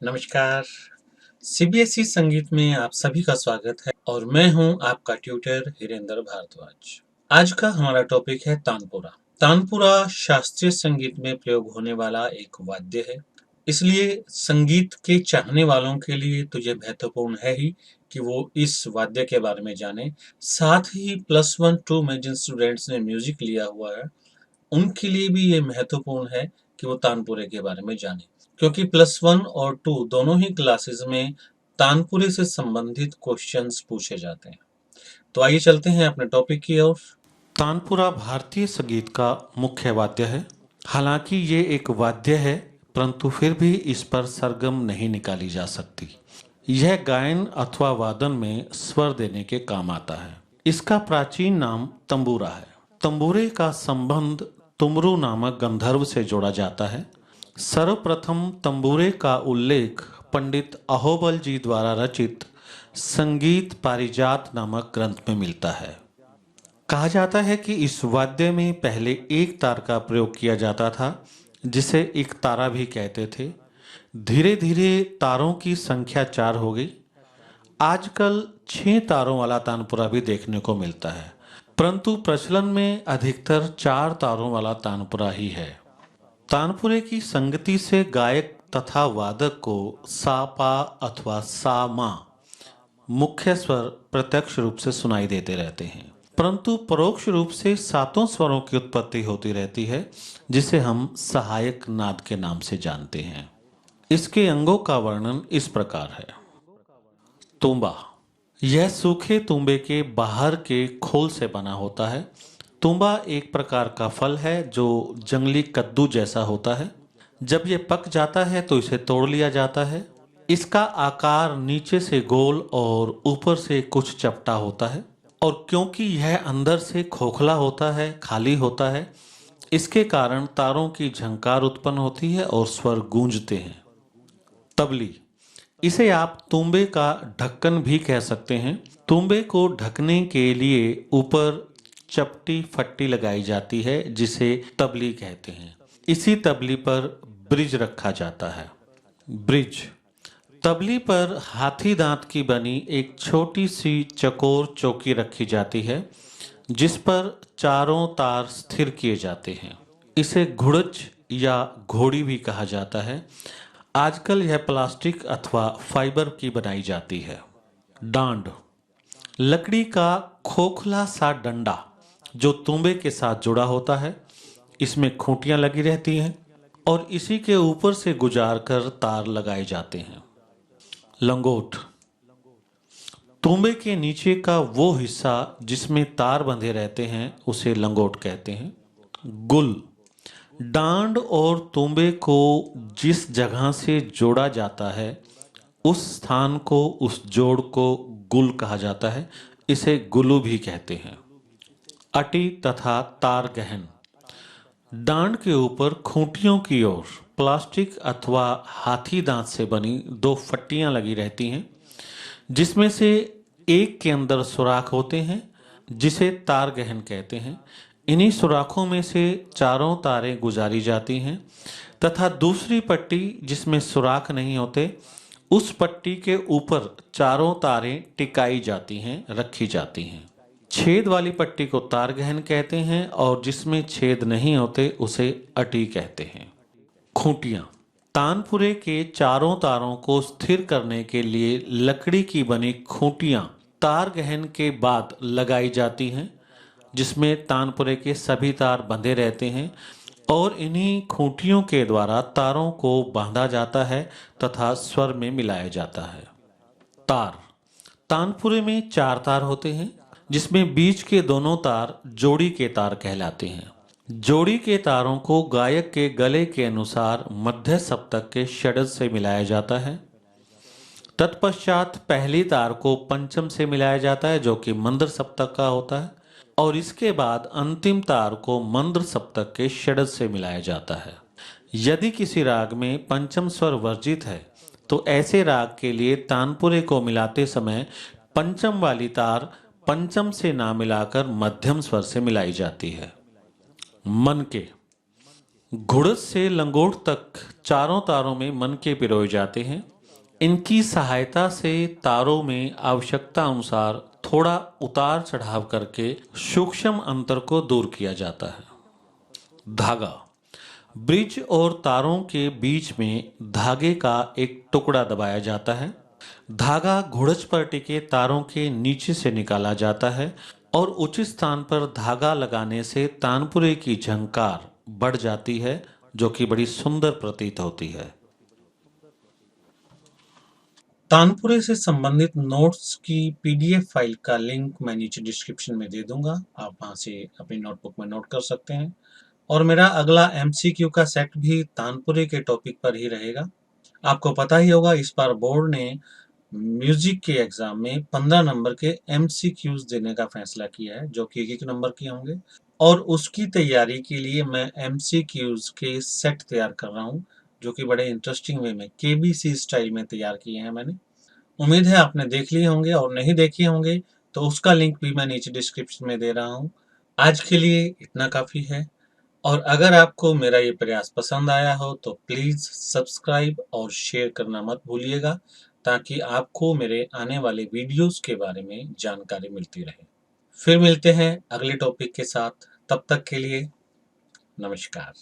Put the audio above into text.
नमस्कार। सीबीएसई संगीत में आप सभी का स्वागत है और मैं हूं आपका ट्यूटर हिरेंद्र भारद्वाज। आज का हमारा टॉपिक है तानपुरा। तानपुरा शास्त्रीय संगीत में प्रयोग होने वाला एक वाद्य है, इसलिए संगीत के चाहने वालों के लिए तो ये महत्वपूर्ण है ही कि वो इस वाद्य के बारे में जाने। साथ ही +1 2 में जिन स्टूडेंट्स ने म्यूजिक लिया हुआ है उनके लिए भी ये महत्वपूर्ण है कि वो तानपुरे के बारे में जाने, क्योंकि +1 और 2 दोनों ही क्लासेस में तानपुरे से संबंधित क्वेश्चंस पूछे जाते हैं। तो आइए चलते हैं अपने टॉपिक की ओर। तानपुरा भारतीय संगीत का मुख्य वाद्य है। हालांकि ये एक वाद्य है, परंतु फिर भी इस पर सरगम नहीं निकाली जा सकती। यह गायन अथवा वादन में स्वर देने के काम आता है। इसका प्राचीन नाम तंबूरा है। तंबूरे का संबंध तुमरु नामक गंधर्व से जोड़ा जाता है। सर्वप्रथम तंबूरे का उल्लेख पंडित अहोबल जी द्वारा रचित संगीत पारिजात नामक ग्रंथ में मिलता है। कहा जाता है कि इस वाद्य में पहले एक तार का प्रयोग किया जाता था, जिसे एक तारा भी कहते थे। धीरे धीरे तारों की संख्या 4 हो गई। आजकल 6 तारों वाला तानपुरा भी देखने को मिलता है, परंतु प्रचलन में अधिकतर 4 तारों वाला तानपुरा ही है। तानपुरे की संगति से गायक तथा वादक को सा पा अथवा सा मा मुख्य स्वर प्रत्यक्ष रूप से सुनाई देते रहते हैं, परंतु परोक्ष रूप से 7 स्वरों की उत्पत्ति होती रहती है, जिसे हम सहायक नाद के नाम से जानते हैं। इसके अंगों का वर्णन इस प्रकार है। तुम्बा, यह सूखे तुम्बे के बाहर के खोल से बना होता है। तुम्बा एक प्रकार का फल है जो जंगली कद्दू जैसा होता है। जब यह पक जाता है तो इसे तोड़ लिया जाता है। इसका आकार नीचे से गोल और ऊपर से कुछ चपटा होता है, और क्योंकि यह अंदर से खोखला होता है, खाली होता है, इसके कारण तारों की झंकार उत्पन्न होती है और स्वर गूंजते हैं। तबली, इसे आप तुम्बे का ढक्कन भी कह सकते हैं। तुम्बे को ढकने के लिए ऊपर चपटी फट्टी लगाई जाती है, जिसे तबली कहते हैं। इसी तबली पर ब्रिज रखा जाता है। ब्रिज, तबली पर हाथी दांत की बनी एक छोटी सी चकोर चौकी रखी जाती है, जिस पर चारों तार स्थिर किए जाते हैं। इसे घुड़च या घोड़ी भी कहा जाता है। आजकल यह प्लास्टिक अथवा फाइबर की बनाई जाती है। डांड, लकड़ी का खोखला सा डंडा जो तुम्बे के साथ जुड़ा होता है। इसमें खूंटियां लगी रहती हैं और इसी के ऊपर से गुजार कर तार लगाए जाते हैं। लंगोट, तुम्बे के नीचे का वो हिस्सा जिसमें तार बंधे रहते हैं उसे लंगोट कहते हैं। गुल, डांड और तुम्बे को जिस जगह से जोड़ा जाता है उस स्थान को, उस जोड़ को गुल कहा जाता है। इसे गुलू भी कहते हैं। अटी तथा तार गहन, डांड के ऊपर खूंटियों की ओर प्लास्टिक अथवा हाथी दांत से बनी 2 फट्टियां लगी रहती हैं, जिसमें से एक के अंदर सुराख होते हैं, जिसे तार गहन कहते हैं। इन्हीं सुराखों में से चारों तारें गुजारी जाती हैं तथा दूसरी पट्टी जिसमें सुराख नहीं होते, उस पट्टी के ऊपर चारों तारें टिकाई जाती हैं, रखी जाती हैं। छेद वाली पट्टी को तार गहन कहते हैं और जिसमें छेद नहीं होते उसे अटी कहते हैं। खूंटियां, तानपुरे के चारों तारों को स्थिर करने के लिए लकड़ी की बनी खूंटियां तार गहन के बाद लगाई जाती हैं, जिसमें तानपुरे के सभी तार बंधे रहते हैं और इन्हीं खूंटियों के द्वारा तारों को बांधा जाता है तथा स्वर में मिलाया जाता है। तार, तानपुरे में 4 तार होते हैं, जिसमें बीच के दोनों तार जोड़ी के तार कहलाते हैं। जोड़ी के तारों को गायक के गले के अनुसार मध्य सप्तक के षड्ज से मिलाया जाता है। तत्पश्चात पहली तार को पंचम से मिलाया जाता है, जो कि मंद्र सप्तक का होता है, और इसके बाद अंतिम तार को मंद्र सप्तक के षड्ज से मिलाया जाता है। यदि किसी राग में पंचम स्वर वर्जित है तो ऐसे राग के लिए तानपुरे को मिलाते समय पंचम वाली तार पंचम से ना मिलाकर मध्यम स्वर से मिलाई जाती है। मन के, घुड़स से लंगोट तक चारों तारों में मन के पिरोए जाते हैं। इनकी सहायता से तारों में आवश्यकता अनुसार थोड़ा उतार चढ़ाव करके सूक्ष्म अंतर को दूर किया जाता है। धागा। ब्रिज और तारों के बीच में धागे का एक टुकड़ा दबाया जाता है। धागा घुड़च पर टिके तारों के नीचे से निकाला जाता है और उचित स्थान पर धागा लगाने से तानपुरे की झंकार बढ़ जाती है, जो कि बड़ी सुंदर प्रतीत होती है। तानपुरे से संबंधित नोट्स की पीडीएफ फाइल का लिंक मैं नीचे डिस्क्रिप्शन में दे दूंगा, आप वहां से अपनी नोटबुक में नोट कर सकते हैं। और मेरा अगला एमसीक्यू का सेट भी तानपुरे के टॉपिक पर ही रहेगा। आपको पता ही होगा इस बार बोर्ड ने म्यूजिक के एग्जाम में 15 नंबर के एमसीक्यूज देने का फैसला किया है, जो कि 1 नंबर के होंगे। और उसकी तैयारी के लिए मैं एमसीक्यूज के सेट तैयार कर रहा हूँ, जो कि बड़े इंटरेस्टिंग वे में केबीसी स्टाइल में तैयार किए हैं मैंने। उम्मीद है आपने देख लिए होंगे, और नहीं देखे होंगे तो उसका लिंक भी मैं नीचे डिस्क्रिप्शन में दे रहा हूँ। आज के लिए इतना काफ़ी है। और अगर आपको मेरा ये प्रयास पसंद आया हो तो प्लीज़ सब्सक्राइब और शेयर करना मत भूलिएगा, ताकि आपको मेरे आने वाले वीडियोस के बारे में जानकारी मिलती रहे। फिर मिलते हैं अगले टॉपिक के साथ, तब तक के लिए नमस्कार।